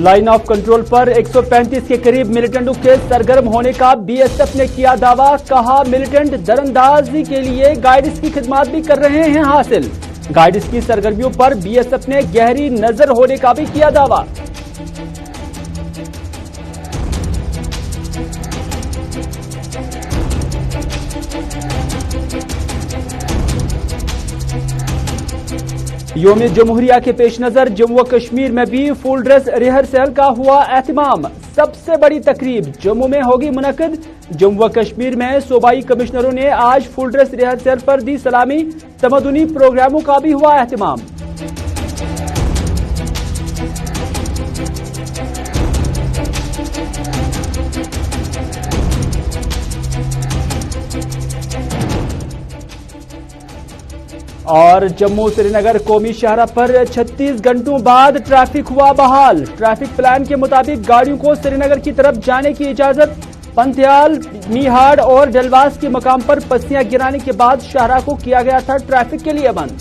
Line of control पर 135 के करीब मिलिटेंटों के सरगर्म होने का बीएसएफ ने किया दावा। कहा मिलिटेंट दरअंदाजी के लिए गाइड्स की खिदमत भी कर रहे हैं हासिल। गाइड्स की सरगर्मियों पर बीएसएफ ने गहरी नजर होने का भी किया दावा। योम जमहूरिया के पेश नजर जम्मू व कश्मीर में भी फुल ड्रेस रिहर्सल का हुआ एहतिमाम। सबसे बड़ी तकरीब जम्मू में होगी मुनक्किद। जम्मू व कश्मीर में सूबाई कमिश्नरों ने आज फुल ड्रेस रिहर्सल पर दी सलामी। तमदुनी प्रोग्रामों का भी हुआ एहतिमाम। और जम्मू श्रीनगर कौमी शाहराह पर 36 घंटों बाद ट्रैफिक हुआ बहाल। ट्रैफिक प्लान के मुताबिक गाड़ियों को श्रीनगर की तरफ जाने की इजाजत। पंथियाल, मीहाड़ और डलवास के मकाम पर पस्सियां गिराने के बाद शाहराह को किया गया था ट्रैफिक के लिए बंद।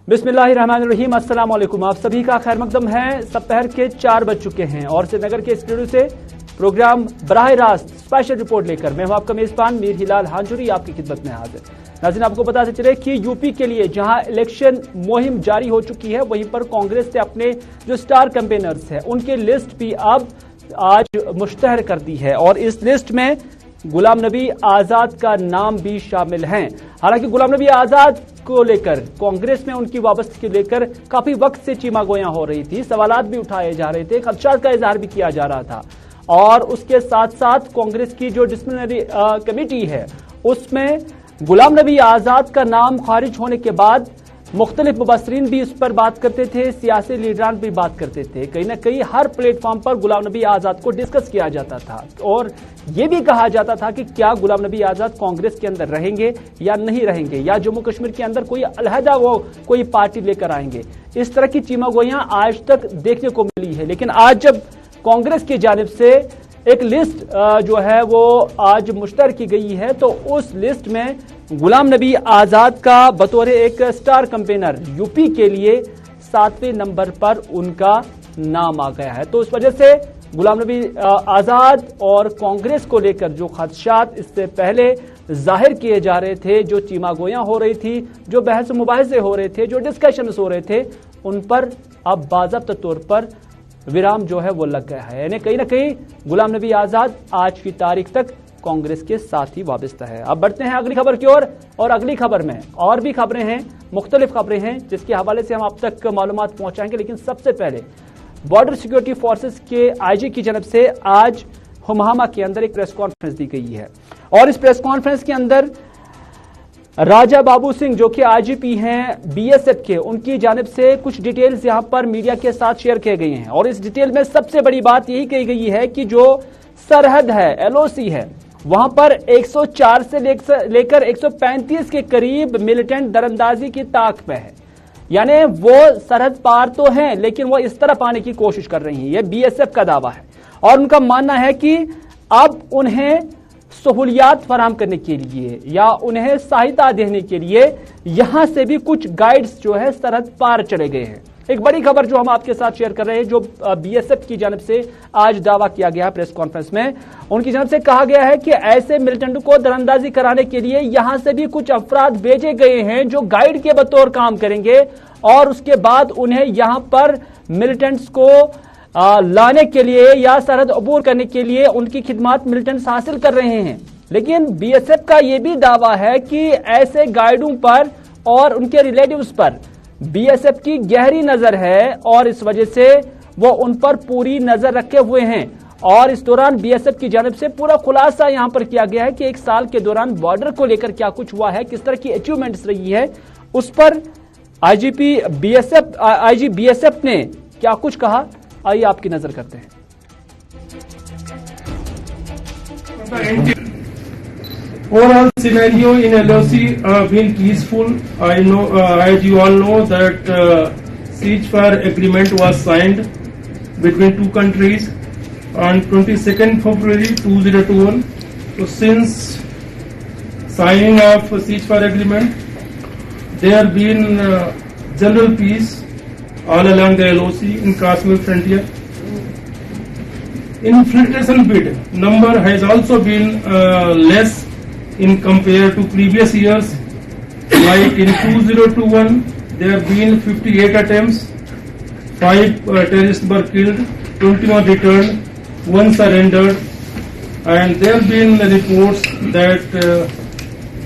बिस्मिल्लाहिर्रहमानिर्रहीम, अस्सलाम वालेकुम। आप सभी का खैर मकदम है। दोपहर के 4 बज चुके हैं और श्रीनगर के स्टूडियो से प्रोग्राम बराह रास्त स्पेशल रिपोर्ट लेकर मैं हूं आपका मेजबान मीर हिलाल हांजुरी आपकी खिदमत में हाजिर। नाज़रीन, आपको पता चले कि यूपी के लिए जहां इलेक्शन मुहिम जारी हो चुकी है, वहीं पर कांग्रेस ने अपने जो स्टार कैंपेनर्स हैं उनकी लिस्ट भी अब आज मुश्तहर कर दी है और इस लिस्ट में गुलाम नबी आजाद का नाम भी शामिल है। हालांकि गुलाम नबी आजाद को लेकर कांग्रेस में उनकी वापसी को लेकर काफी वक्त से चीमागोयां हो रही थी, सवालात भी उठाए जा रहे थे, खदशात का इजहार भी किया जा रहा था। और उसके साथ साथ कांग्रेस की जो डिसिप्लिनरी कमेटी है उसमें गुलाम नबी आजाद का नाम खारिज होने के बाद मुख्तलिफ मुबस्सरीन भी इस पर बात करते थे, सियासी लीडरान भी बात करते थे। कहीं ना कहीं हर प्लेटफॉर्म पर गुलाम नबी आजाद को डिस्कस किया जाता था और यह भी कहा जाता था कि क्या गुलाम नबी आजाद कांग्रेस के अंदर रहेंगे या नहीं रहेंगे, या जम्मू कश्मीर के अंदर कोई अलहदा वो कोई पार्टी लेकर आएंगे। इस तरह की चीमागोइयां आज तक देखने को मिली है। लेकिन आज जब कांग्रेस की जानिब से एक लिस्ट जो है वो आज मुश्तहर की गई है, तो उस लिस्ट में गुलाम नबी आजाद का बतौर एक स्टार कैंपेनर यूपी के लिए 7वें नंबर पर उनका नाम आ गया है। तो इस वजह से गुलाम नबी आजाद और कांग्रेस को लेकर जो खदशात इससे पहले जाहिर किए जा रहे थे, जो चीमागोयां हो रही थी, जो बहस मुबाहिसे हो रहे थे, जो डिस्कशंस हो रहे थे, उन पर अब बाज़ाब्ता तौर पर विराम जो है वो लग गया है। यानी कहीं ना कहीं गुलाम नबी आजाद आज की तारीख तक कांग्रेस के साथ ही वाबस्ता है। अब बढ़ते हैं अगली खबर की ओर और अगली खबर में और भी खबरें हैं, मुख्तलिफ खबरें हैं जिसके हवाले से हम आप तक मालूमात पहुंचाएंगे। लेकिन सबसे पहले बॉर्डर सिक्योरिटी फोर्सेस के आईजी की जानब से आज हुमामा के अंदर एक प्रेस कॉन्फ्रेंस दी गई है और इस प्रेस कॉन्फ्रेंस के अंदर राजा बाबू सिंह जो कि आईजीपी हैं बीएसएफ के, उनकी जानिब से कुछ डिटेल्स यहां पर मीडिया के साथ शेयर किए गए हैं। और इस डिटेल में सबसे बड़ी बात यही कही गई है कि जो सरहद है, एलओसी है, वहां पर 104 से लेकर 135 के करीब मिलिटेंट दरअंदाजी की ताक पे है। यानी वो सरहद पार तो हैं लेकिन वो इस तरफ आने की कोशिश कर रही हैं, ये बीएसएफ का दावा है। और उनका मानना है कि अब उन्हें सहूलियात फराहम करने के लिए या उन्हें सहायता देने के लिए यहां से भी कुछ गाइड्स जो है सरहद पार चले गए हैं। एक बड़ी खबर जो हम आपके साथ शेयर कर रहे हैं, जो बीएसएफ की जानब से आज दावा किया गया है प्रेस कॉन्फ्रेंस में, उनकी जानब से कहा गया है कि ऐसे मिलिटेंटों को दरअंदाजी कराने के लिए यहां से भी कुछ अफराद भेजे गए हैं जो गाइड के बतौर काम करेंगे और उसके बाद उन्हें यहां पर मिलिटेंट्स को लाने के लिए या सरहद अबूर करने के लिए उनकी खिदमत मिलिटेंट्स हासिल कर रहे हैं। लेकिन बीएसएफ का यह भी दावा है कि ऐसे गाइडों पर और उनके रिलेटिव्स पर बीएसएफ की गहरी नजर है और इस वजह से वो उन पर पूरी नजर रखे हुए हैं। और इस दौरान बीएसएफ की जानब से पूरा खुलासा यहां पर किया गया है कि एक साल के दौरान बॉर्डर को लेकर क्या कुछ हुआ है, किस तरह की अचीवमेंट्स रही है, उस पर आईजी बीएसएफ ने क्या कुछ कहा, आइए आपकी नजर करते हैं। Overall scenario in LOC been peaceful. I know, as you all know, that ceasefire agreement was signed between two countries on 22nd February 2021. So since signing of ceasefire agreement, there been general peace all along the LOC in Kashmir frontier. Infiltration bid number has also been less in compared to previous years. Like in 2021, there have been 58 attempts, 5 terrorists were killed, 21 returned, 1 surrendered, and there have been reports that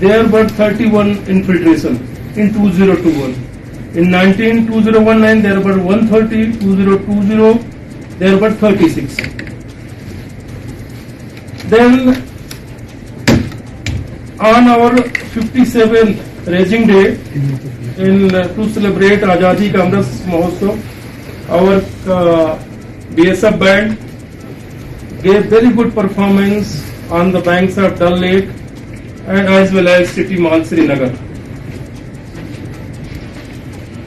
there were 31 infiltration in 2021. In 2019 there were 130, 2020 there were 36. Then on our 57th Rising Day to celebrate Azadi Ka Amrit Mahotsav, our BSF band gave very good performance on the banks of Dal Lake and as well as City Mall Srinagar.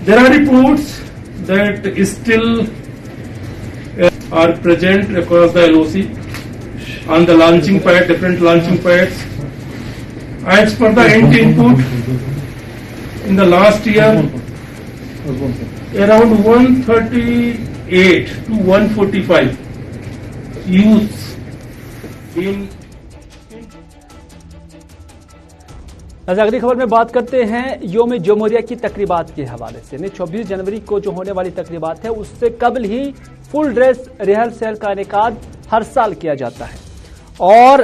There are reports that still are present across the LOC on the launching pad, different launching pads. As per the input, in the last year, around 138 to 145 youths in अगली खबर में बात करते हैं योम जमहूरिया की तकरीबात के हवाले से। 26 जनवरी को जो होने वाली तकरीबात है उससे कबल ही फुल ड्रेस रिहर्सल का इनेकाद हर साल किया जाता है और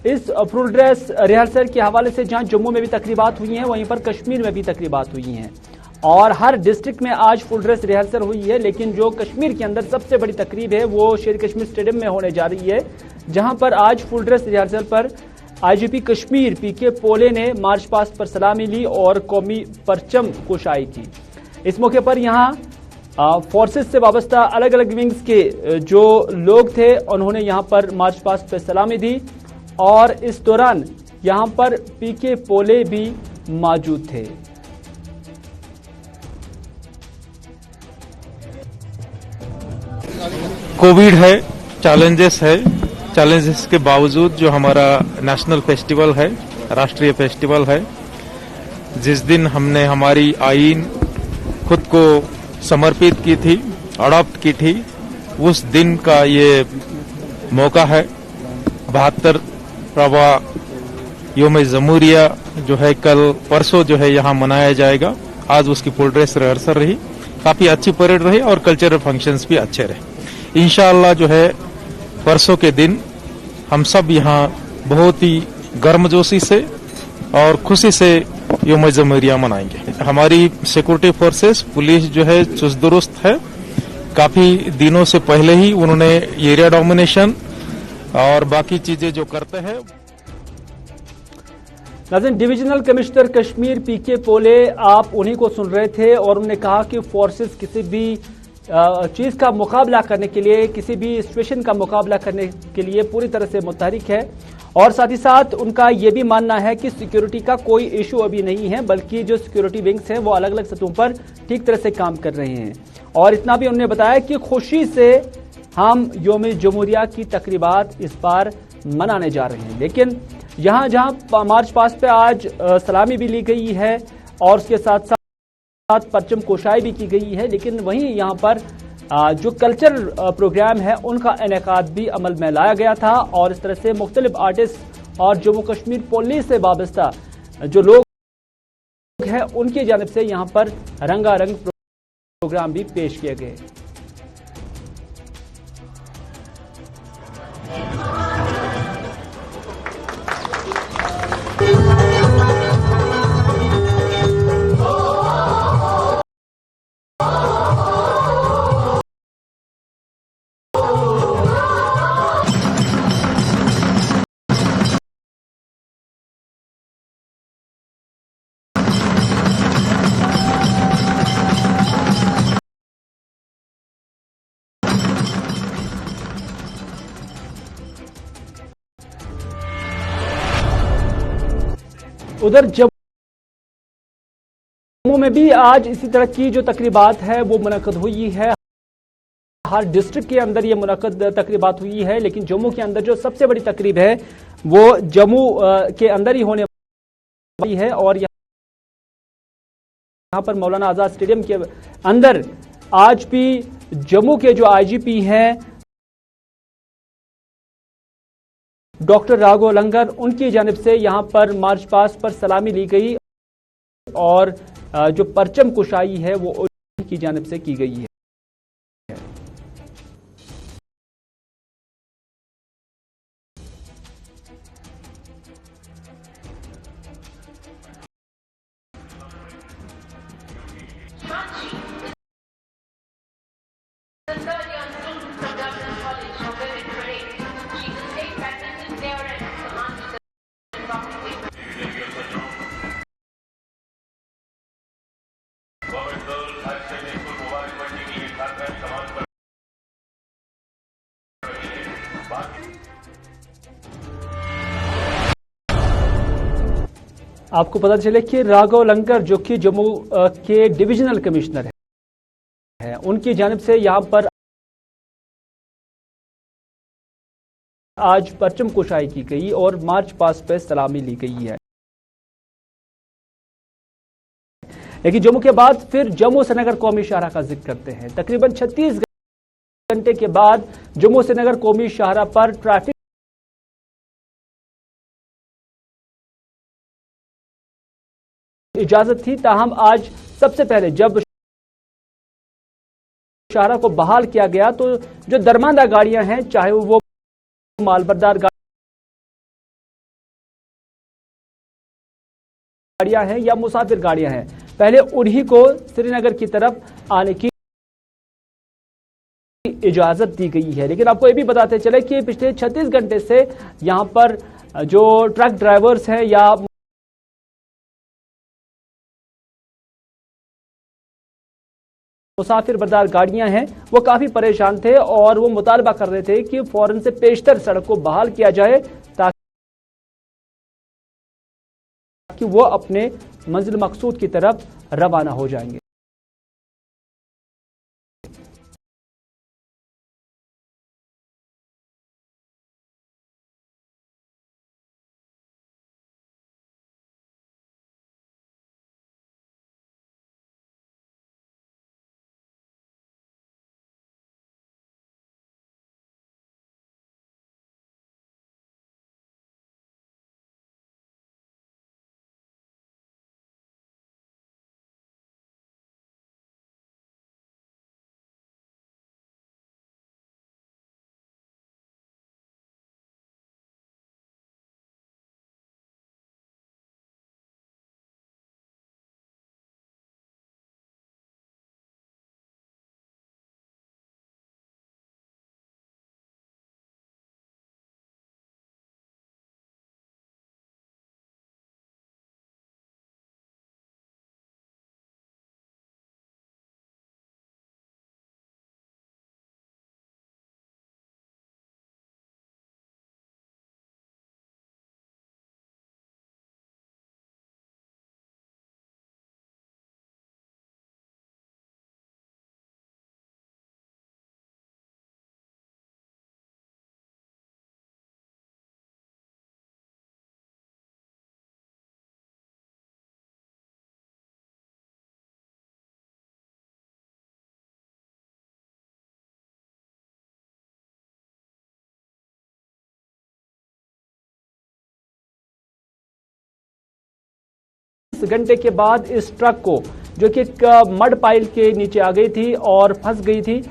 इस फुल ड्रेस रिहर्सल के हवाले से जहां जम्मू में भी तकरीबात हुई हैं वहीं पर कश्मीर में भी तकरीबात हुई हैं और हर डिस्ट्रिक्ट में आज फुल ड्रेस रिहर्सल हुई है। लेकिन जो कश्मीर के अंदर सबसे बड़ी तकरीब है वो शेर कश्मीर स्टेडियम में होने जा रही है, जहां पर आज फुल ड्रेस रिहर्सल पर आईजीपी कश्मीर पीके पोले ने मार्च पास्ट पर सलामी ली और कौमी परचम कुशाई की। इस मौके पर यहां फोर्सेस से वाबस्ता अलग अलग विंग्स के जो लोग थे उन्होंने यहां पर मार्च पास्ट पर सलामी दी और इस दौरान यहां पर पीके पोले भी मौजूद थे। कोविड है, चैलेंजेस के बावजूद जो हमारा नेशनल फेस्टिवल है, राष्ट्रीय फेस्टिवल है, जिस दिन हमने हमारी आईन खुद को समर्पित की थी, अडॉप्ट की थी, उस दिन का ये मौका है। 72वां योम जमहूरिया जो है कल परसों जो है यहाँ मनाया जाएगा। आज उसकी फुल ड्रेस रिहर्सल रही, काफी अच्छी परेड रही और कल्चरल फंक्शंस भी अच्छे रहे। इंशाअल्लाह जो है परसों के दिन हम सब यहाँ बहुत ही गर्मजोशी से और खुशी से योम जमहूरिया मनाएंगे। हमारी सिक्योरिटी फोर्सेस, पुलिस जो है चुस्त दुरुस्त है। काफी दिनों से पहले ही उन्होंने एरिया डोमिनेशन और बाकी चीजें जो करते हैं। नाज़रीन, डिविजनल कमिश्नर कश्मीर पीके पोले आप उन्हीं को सुन रहे थे और उन्होंने कहा कि फोर्सेस किसी भी चीज का मुकाबला करने के लिए, किसी भी सिचुएशन का मुकाबला करने के लिए पूरी तरह से मुतहरिक है और साथ ही साथ उनका यह भी मानना है कि सिक्योरिटी का कोई इशू अभी नहीं है, बल्कि जो सिक्योरिटी विंग्स हैं वो अलग अलग सतहों पर ठीक तरह से काम कर रहे हैं। और इतना भी उन्होंने बताया कि खुशी से हम योम जमहूरिया की तकरीबात इस बार मनाने जा रहे हैं। लेकिन जहां जहां मार्च पास्ट पे आज सलामी भी ली गई है और उसके साथ साथ परचम कोशाई भी की गई है, लेकिन वहीं यहां पर जो कल्चरल प्रोग्राम है उनका इनेकाद भी अमल में लाया गया था और इस तरह से मुख्तलिफ आर्टिस्ट और जम्मू कश्मीर पुलिस से वाबस्ता जो लोग हैं उनकी जानिब से यहां पर रंगारंग प्रोग्राम भी पेश किए गए। उधर जम्मू में भी आज इसी तरह की जो तकरीबात है वो मुनक्कद हुई है। हर डिस्ट्रिक्ट के अंदर ये मुनक्कद तकरीबात हुई है, लेकिन जम्मू के अंदर जो सबसे बड़ी तकरीब है वो जम्मू के अंदर ही होने वाली है। और यहाँ पर मौलाना आजाद स्टेडियम के अंदर आज भी जम्मू के जो आईजीपी हैं डॉक्टर राघव लंगर, उनकी जानिब से यहाँ पर मार्च पास्ट पर सलामी ली गई और जो परचम कुशाई है वो उनकी जानिब से की गई है। आपको पता चले कि राघव लंगर जो कि जम्मू के डिविजनल कमिश्नर हैं, उनकी जानिब से यहां पर आज परचम कुशाई की गई और मार्च पास्ट पर सलामी ली गई है। लेकिन जम्मू के बाद फिर जम्मू श्रीनगर कौमी शाहराह का जिक्र करते हैं। तकरीबन 36 घंटे के बाद जम्मू श्रीनगर कौमी शाहराह पर ट्रैफिक इजाजत थी, ताहम आज सबसे पहले जब शाहराह को बहाल किया गया तो जो दरमांदा गाड़ियां हैं, चाहे वो मालबरदार गाड़ियां हैं या मुसाफिर गाड़ियां हैं, पहले उन्हीं को श्रीनगर की तरफ आने की इजाजत दी गई है। लेकिन आपको ये भी बताते चले कि पिछले 36 घंटे से यहां पर जो ट्रक ड्राइवर्स हैं या मुसाफिर बरदार गाड़ियां हैं, वो काफी परेशान थे और वो मुतालबा कर रहे थे कि फौरन से पेशतर सड़क को बहाल किया जाए ताकि वो अपने मंजिल मकसूद की तरफ रवाना हो जाएंगे। घंटे के बाद इस ट्रक को, जो कि मड पाइल के नीचे आ गई थी और फंस गई थी,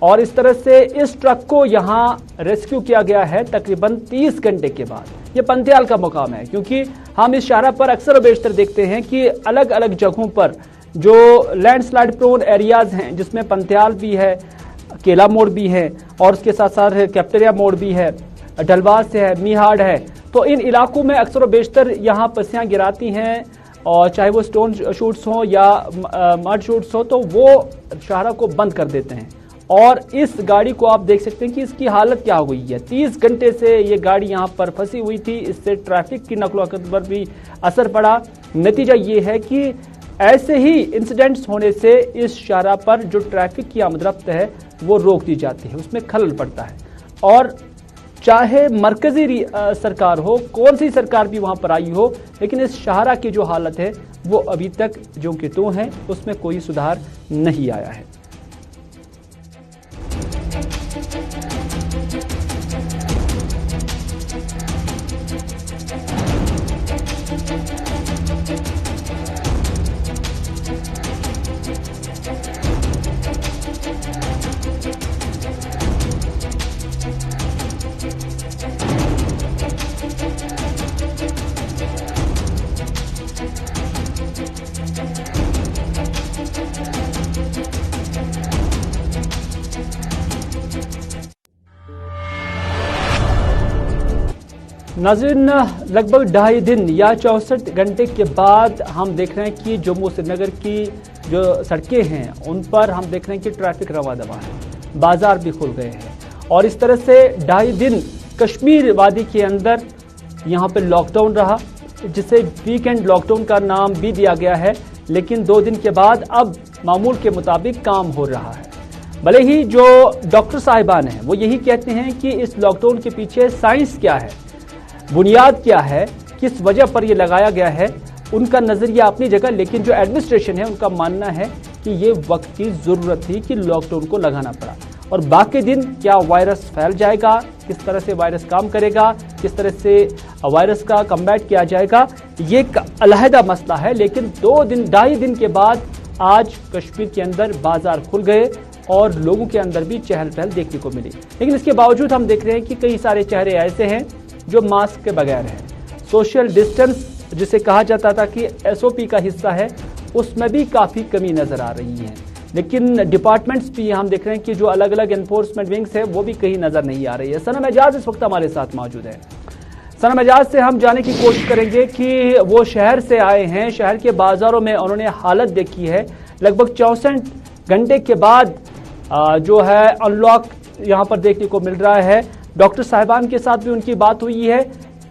और इस तरह से इस ट्रक को यहां रेस्क्यू किया गया है तकरीबन 30 घंटे के बाद। ये पंथियाल का मुकाम है, क्योंकि हम इस शाहराह पर अक्सर और बेशतर देखते हैं कि अलग अलग जगहों पर जो लैंडस्लाइड प्रोन एरियाज हैं, जिसमें पंथियाल भी है, केला मोड़ भी है और उसके साथ साथ कैप्टेरिया मोड़ भी है, ढलवास है, मीहाड़ है, तो इन इलाकों में अक्सर और बेशतर यहाँ पस्सियां गिराती हैं, और चाहे वो स्टोन शूट्स हो या मड शूट्स हो, तो वो शाहराह को बंद कर देते हैं। और इस गाड़ी को आप देख सकते हैं कि इसकी हालत क्या हो गई है। 30 घंटे से ये गाड़ी यहाँ पर फंसी हुई थी, इससे ट्रैफिक की नकलो हरकत पर भी असर पड़ा। नतीजा ये है कि ऐसे ही इंसिडेंट्स होने से इस शाहराह पर जो ट्रैफिक की आमदरफ्त है वो रोक दी जाती है, उसमें खलल पड़ता है। और चाहे मरकजी सरकार हो, कौन सी सरकार भी वहां पर आई हो, लेकिन इस शाहरा की जो हालत है वो अभी तक जो कि तो है उसमें कोई सुधार नहीं आया है। नाज़रीन, लगभग 2.5 दिन या 64 घंटे के बाद हम देख रहे हैं कि जम्मू श्रीनगर की जो सड़कें हैं उन पर हम देख रहे हैं कि ट्रैफिक रवा दवा है, बाजार भी खुल गए हैं। और इस तरह से 2.5 दिन कश्मीर वादी के अंदर यहाँ पे लॉकडाउन रहा, जिसे वीकेंड लॉकडाउन का नाम भी दिया गया है। लेकिन 2 दिन के बाद अब मामूल के मुताबिक काम हो रहा है। भले ही जो डॉक्टर साहिबान हैं वो यही कहते हैं कि इस लॉकडाउन के पीछे साइंस क्या है, बुनियाद क्या है, किस वजह पर यह लगाया गया है, उनका नजरिया अपनी जगह। लेकिन जो एडमिनिस्ट्रेशन है उनका मानना है कि ये वक्त की जरूरत थी कि लॉकडाउन को लगाना पड़ा। और बाकी दिन क्या वायरस फैल जाएगा, किस तरह से वायरस काम करेगा, किस तरह से वायरस का कम्बैट किया जाएगा, ये एक अलहदा मसला है। लेकिन 2.5 दिन के बाद आज कश्मीर के अंदर बाजार खुल गए और लोगों के अंदर भी चहल पहल देखने को मिली। लेकिन इसके बावजूद हम देख रहे हैं कि कई सारे चेहरे ऐसे हैं जो मास्क के बगैर है। सोशल डिस्टेंस जिसे कहा जाता था कि एसओपी का हिस्सा है, उसमें भी काफी कमी नजर आ रही है। लेकिन डिपार्टमेंट्स भी हम देख रहे हैं कि जो अलग अलग एनफोर्समेंट विंग्स है वो भी कहीं नजर नहीं आ रही है। सनम एजाज इस वक्त हमारे साथ मौजूद है। सनम एजाज से हम जाने की कोशिश करेंगे कि वो शहर से आए हैं, शहर के बाजारों में उन्होंने हालत देखी है। लगभग 64 घंटे के बाद जो है अनलॉक यहाँ पर देखने को मिल रहा है। डॉक्टर साहिबान के साथ भी उनकी बात हुई है।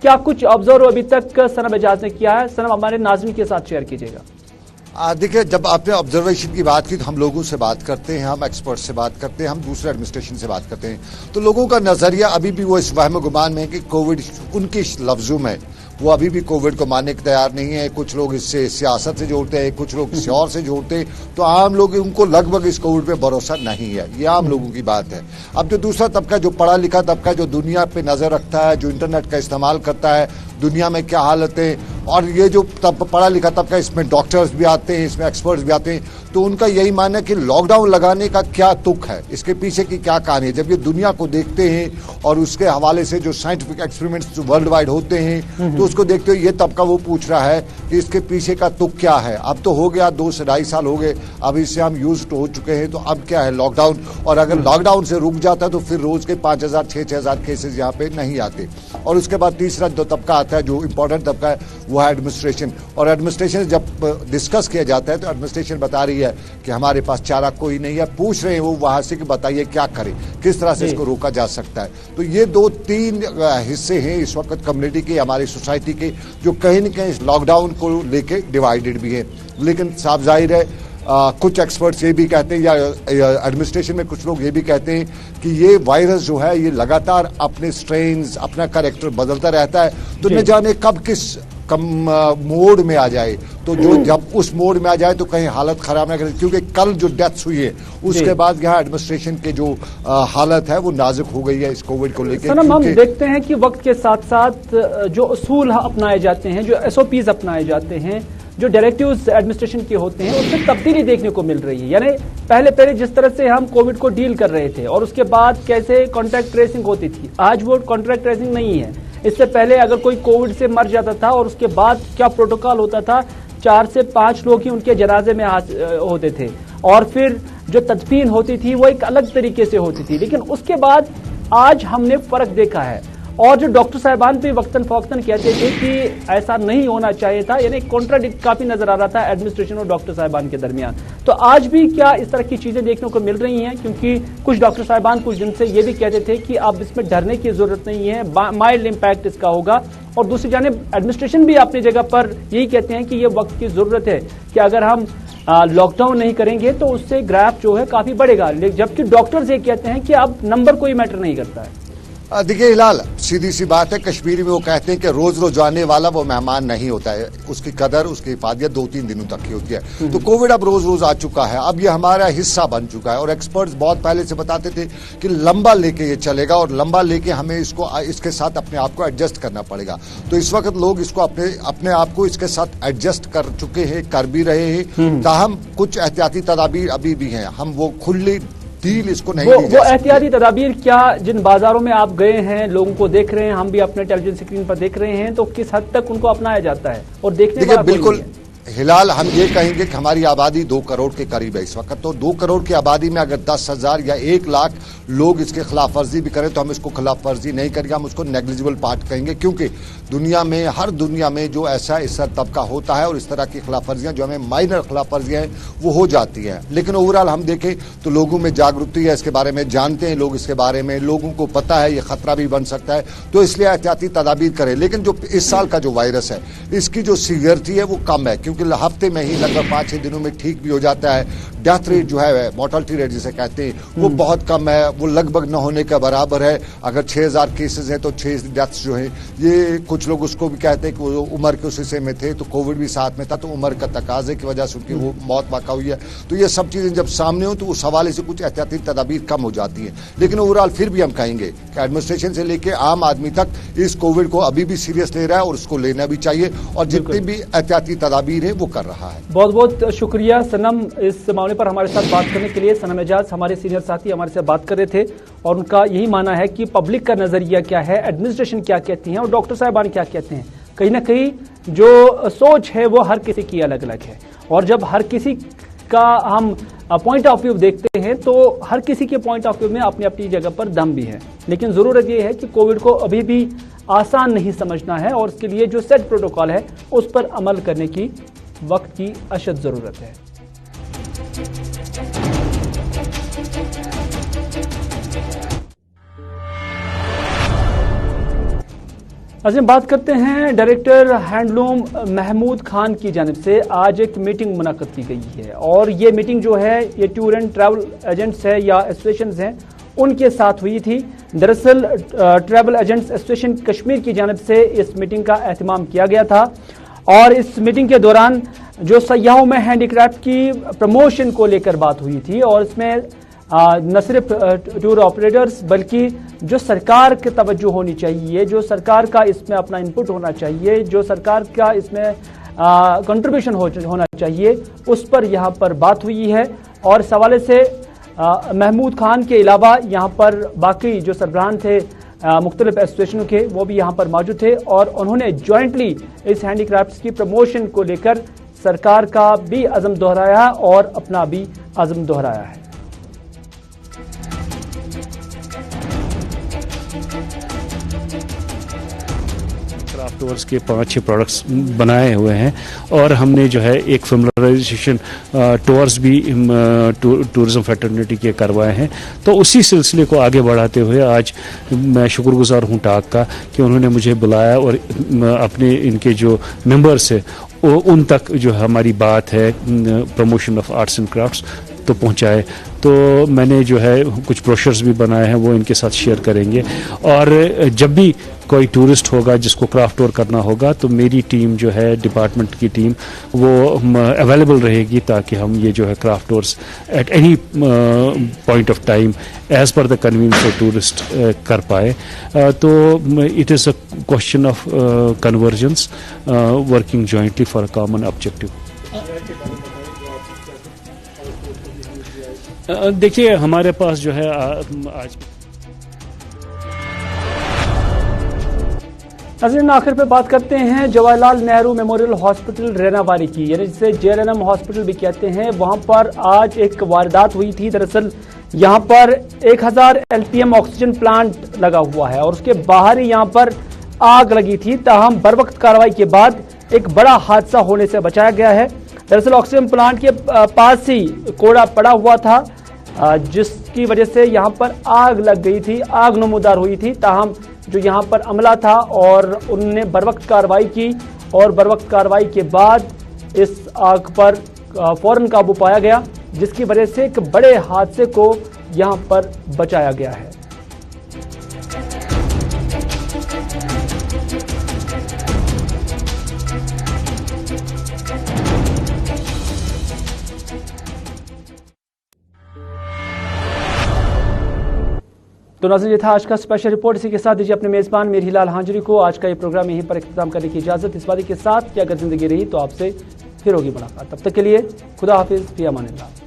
क्या कुछ ऑब्जर्व अभी तक सनम एजाज ने किया है? सनम हमारे नाज़रीन के साथ शेयर कीजिएगा। देखिए, जब आपने ऑब्जर्वेशन की बात की तो हम लोगों से बात करते हैं, हम एक्सपर्ट से बात करते हैं, हम दूसरे एडमिनिस्ट्रेशन से बात करते हैं, तो लोगों का नजरिया अभी भी वो इस वहम गुमान में है कि कोविड, उनके लफ्जों में वो अभी भी कोविड को मानने के तैयार नहीं है। कुछ लोग इससे सियासत से जोड़ते हैं, कुछ लोग किसी और से जोड़ते हैं, तो आम लोग उनको लगभग इस कोविड पे भरोसा नहीं है। ये आम लोगों की बात है। अब जो दूसरा तबका, जो पढ़ा लिखा तबका, जो दुनिया पे नजर रखता है, जो इंटरनेट का इस्तेमाल करता है, दुनिया में क्या हालत है, और ये जो पढ़ा लिखा तबका, इसमें डॉक्टर्स भी आते हैं, इसमें एक्सपर्ट्स भी आते हैं, तो उनका यही मानना है कि लॉकडाउन लगाने का क्या तुक है, इसके पीछे की क्या कहानी है। जब ये दुनिया को देखते हैं और उसके हवाले से जो साइंटिफिक एक्सपेरिमेंट्स जो वर्ल्ड वाइड होते हैं, तो उसको देखते हुए ये तबका वो पूछ रहा है कि इसके पीछे का तुक क्या है। अब तो हो गया, 2 से 2.5 साल हो गए, अब इससे हम यूज हो चुके हैं, तो अब क्या है लॉकडाउन। और अगर लॉकडाउन से रुक जाता है तो फिर रोज के 5,000 6,000 केसेस यहाँ पे नहीं आते। और उसके बाद तीसरा जो तबका आता है, जो इंपॉर्टेंट तबका है, वो है एडमिनिस्ट्रेशन। और एडमिनिस्ट्रेशन जब डिस्कस किया जाता है तो एडमिनिस्ट्रेशन बता रही है कि हमारे पास चारा कोई नहीं है। पूछ रहे हैं वो वहां से कि बताइए क्या करें, किस तरह से इसको रोका जा सकता है। तो ये 2-3 हिस्से हैं इस वक्त कम्युनिटी के, हमारी सोसाइटी के, जो कहीं न कहीं इस लॉकडाउन को लेके डिवाइडेड भी है। लेकिन साफ जाहिर है कुछ एक्सपर्ट्स ये भी कहते हैं, या एडमिनिस्ट्रेशन में कुछ लोग ये भी कहते हैं कि ये वायरस जो है ये लगातार अपने स्ट्रेन्स, अपना कैरेक्टर बदलता रहता है, तो न जाने कब किस मोड में आ जाए। तो जो जब उस मोड में आ जाए तो कहीं हालत खराब ना करे, क्योंकि कल जो डेथ्स हुई है उसके बाद यहाँ एडमिनिस्ट्रेशन के जो हालत है वो नाजुक हो गई है इस कोविड को लेकर। सनम, हम देखते हैं कि वक्त के साथ साथ जो असूल अपनाए जाते हैं, जो एसओपीज अपनाए जाते हैं, जो डायरेक्टिव्स एडमिनिस्ट्रेशन के होते हैं, उसमें तब्दीली देखने को मिल रही है। यानी पहले जिस तरह से हम कोविड को डील कर रहे थे और उसके बाद कैसे कॉन्टैक्ट ट्रेसिंग होती थी, आज वो कॉन्टैक्ट ट्रेसिंग नहीं है। इससे पहले अगर कोई कोविड से मर जाता था और उसके बाद क्या प्रोटोकॉल होता था, 4 से 5 लोग ही उनके जनाजे में होते थे, और फिर जो तदफीन होती थी वो एक अलग तरीके से होती थी। लेकिन उसके बाद आज हमने फर्क देखा है। और जो डॉक्टर साहिबान भी वक्तन फौक्तन कहते थे कि ऐसा नहीं होना चाहिए था, यानी कॉन्ट्राडिक्ट काफी नजर आ रहा था एडमिनिस्ट्रेशन और डॉक्टर साहिबान के दरमियान। तो आज भी क्या इस तरह की चीजें देखने को मिल रही हैं? क्योंकि कुछ डॉक्टर साहिबान कुछ दिन से ये भी कहते थे कि अब इसमें डरने की जरूरत नहीं है, माइल्ड इम्पैक्ट इसका होगा। और दूसरी जानिब एडमिनिस्ट्रेशन भी अपनी जगह पर यही कहते हैं कि ये वक्त की जरूरत है कि अगर हम लॉकडाउन नहीं करेंगे तो उससे ग्राफ जो है काफी बढ़ेगा, जबकि डॉक्टर्स ये कहते हैं कि अब नंबर कोई मैटर नहीं करता है। देखिए हिलाल, सीधी सी बात है, कश्मीरी में वो कहते हैं कि रोज रोज आने वाला वो मेहमान नहीं होता है, उसकी कदर उसकी हिफाजत 2-3 दिनों तक की होती है। तो कोविड अब रोज रोज आ चुका है, अब ये हमारा हिस्सा बन चुका है और एक्सपर्ट्स बहुत पहले से बताते थे कि लंबा लेके ये चलेगा और लंबा लेके हमें इसके साथ अपने आप को एडजस्ट करना पड़ेगा। तो इस वक्त लोग इसको अपने आप को इसके साथ एडजस्ट कर चुके हैं, कर भी रहे हैं। ताहम कुछ एहतियाती तदाबीर अभी भी हैं, हम वो खुली डील इसको नहीं दी जा वो एहतियाती तदाबीर क्या, जिन बाजारों में आप गए हैं, लोगों को देख रहे हैं, हम भी अपने टेलीविजन स्क्रीन पर देख रहे हैं, तो किस हद तक उनको अपनाया जाता है और देखने वाला कोई बिल्कुल नहीं है। हिलाल, हम ये कहेंगे कि हमारी आबादी 2 करोड़ के करीब है इस वक्त। तो 2 करोड़ की आबादी में अगर 10,000 या 1 लाख लोग इसके खिलाफ वर्जी भी करें तो हम इसको खिलाफ वर्जी नहीं करेंगे, हम उसको नेग्लिजिबल पार्ट कहेंगे। क्योंकि दुनिया में, हर दुनिया में जो ऐसा इस तबका होता है और इस तरह की खिलाफ वर्जियां जो हमें माइनर खिलाफ वर्जियां हैं वो हो जाती हैं। लेकिन ओवरऑल हम देखें तो लोगों में जागरूकता है, इसके बारे में जानते हैं लोग, इसके बारे में लोगों को पता है ये खतरा भी बन सकता है, तो इसलिए एहतियाती तदाबीर करें। लेकिन जो इस साल का जो वायरस है इसकी जो सीवियरिटी है वो कम है, क्योंकि हफ्ते में ही लगभग 5-6 दिनों में ठीक भी हो जाता है। डेथ रेट जो है, मोर्टेलिटी रेट जिसे कहते हैं, वो बहुत कम है, वो लगभग न होने के बराबर है। अगर 6,000 केसेस हैं तो 6 डेथ्स जो हैं, ये कुछ लोग उसको भी कहते हैं कि वो उम्र के उस हिस्से में थे तो कोविड भी साथ में था, तो उम्र का तकाजे की वजह से उनकी वो मौत वाक़ा हुई है। तो ये सब चीजें जब सामने हो तो उस हवाले से कुछ एहतियाती तदाबीर कम हो जाती हैं। लेकिन ओवरऑल फिर भी हम कहेंगे कि एडमिनिस्ट्रेशन से लेकर आम आदमी तक इस कोविड को अभी भी सीरियस ले रहा है और उसको लेना भी चाहिए, और जितनी भी एहतियाती तदाबीर है वो कर रहा है। बहुत बहुत शुक्रिया सनम, इस मामले पर हमारे साथ बात करने के लिए। सनम एजाज हमारे सीनियर साथी हमारे साथ बात कर रहे थे और उनका यही मानना है कि पब्लिक का नजरिया क्या है, एडमिनिस्ट्रेशन क्या कहती है और डॉक्टर साहबान क्या कहते हैं। कहीं ना कहीं जो सोच है वो हर किसी की अलग अलग है, और जब हर किसी का हम पॉइंट ऑफ व्यू देखते हैं तो हर किसी के पॉइंट ऑफ व्यू में अपनी अपनी जगह पर दम भी है। लेकिन जरूरत यह है कि कोविड को अभी भी आसान नहीं समझना है और उसके लिए जो सेट प्रोटोकॉल है उस पर अमल करने की वक्त की अशद जरूरत है। आज हम बात करते हैं डायरेक्टर हैंडलूम महमूद खान की जानिब से आज एक मीटिंग मुनाकिद की गई है, और ये मीटिंग जो है ये टूर एंड ट्रैवल एजेंट्स है या एसोसिएशन हैं उनके साथ हुई थी। दरअसल ट्रैवल एजेंट्स एसोसिएशन कश्मीर की जानिब से इस मीटिंग का एहतमाम किया गया था, और इस मीटिंग के दौरान जो सयाहों में हैंडीक्राफ्ट की प्रमोशन को लेकर बात हुई थी, और इसमें न सिर्फ टूर ऑपरेटर्स बल्कि जो सरकार की तवज्जो होनी चाहिए, जो सरकार का इसमें अपना इनपुट होना चाहिए, जो सरकार का इसमें कंट्रीब्यूशन होना चाहिए, उस पर यहाँ पर बात हुई है। और इस हवाले से महमूद खान के अलावा यहाँ पर बाकी जो सरबराहान थे मुख्तलिफ एसोसिएशनों के, वो भी यहाँ पर मौजूद थे, और उन्होंने जॉइंटली इस हैंडीक्राफ्ट्स की प्रमोशन को लेकर सरकार का भी अज़म दोहराया और अपना भी अज़म दोहराया है। क्राफ्ट टूर्स के 5-6 प्रोडक्ट्स बनाए हुए हैं, और हमने जो है एक फेमिलराइजेशन टूर्स भी टूरिज्म फ्रेटर्निटी के करवाए हैं। तो उसी सिलसिले को आगे बढ़ाते हुए आज मैं शुक्रगुजार हूं टाक का कि उन्होंने मुझे बुलाया और अपने इनके जो मेंबर्स हैं उन तक जो हमारी बात है promotion of arts and crafts तो पहुंचाए। तो मैंने जो है कुछ ब्रोशर्स भी बनाए हैं, वो इनके साथ शेयर करेंगे, और जब भी कोई टूरिस्ट होगा जिसको क्राफ्ट टूर करना होगा तो मेरी टीम जो है, डिपार्टमेंट की टीम, वो अवेलेबल रहेगी ताकि हम ये जो है craft tours at any point of time as per the convenience of tourist कर पाए। तो it is a question of convergence, working jointly for a common objective. देखिए हमारे पास जो है आज नाज़रीन, आखिर पे बात करते हैं जवाहरलाल नेहरू मेमोरियल हॉस्पिटल रेनावारी की, यानी जिसे JLNM हॉस्पिटल भी कहते हैं। वहां पर आज एक वारदात हुई थी। दरअसल यहां पर 1000 LPM ऑक्सीजन प्लांट लगा हुआ है और उसके बाहर ही यहां पर आग लगी थी। ताहम बर वक्त कार्रवाई के बाद एक बड़ा हादसा होने से बचाया गया है। दरअसल ऑक्सीजन प्लांट के पास ही कोड़ा पड़ा हुआ था, जिसकी वजह से यहां पर आग लग गई थी, आग नमूदार हुई थी। ताहम जो यहां पर अमला था और उन्होंने बर वक्त कार्रवाई की, और बर वक्त कार्रवाई के बाद इस आग पर फौरन काबू पाया गया, जिसकी वजह से एक बड़े हादसे को यहां पर बचाया गया है। तो नाज़रीन, ये था आज का स्पेशल रिपोर्ट। इसी के साथ दीजिए अपने मेजबान मीर हिलाल हांजरी को आज का ये प्रोग्राम यहीं पर इख्तिताम करने की इजाजत, इस वादे के साथ कि अगर जिंदगी रही तो आपसे फिर होगी मुलाकात। तब तक के लिए खुदा हाफिज, फी अमानिल्लाह।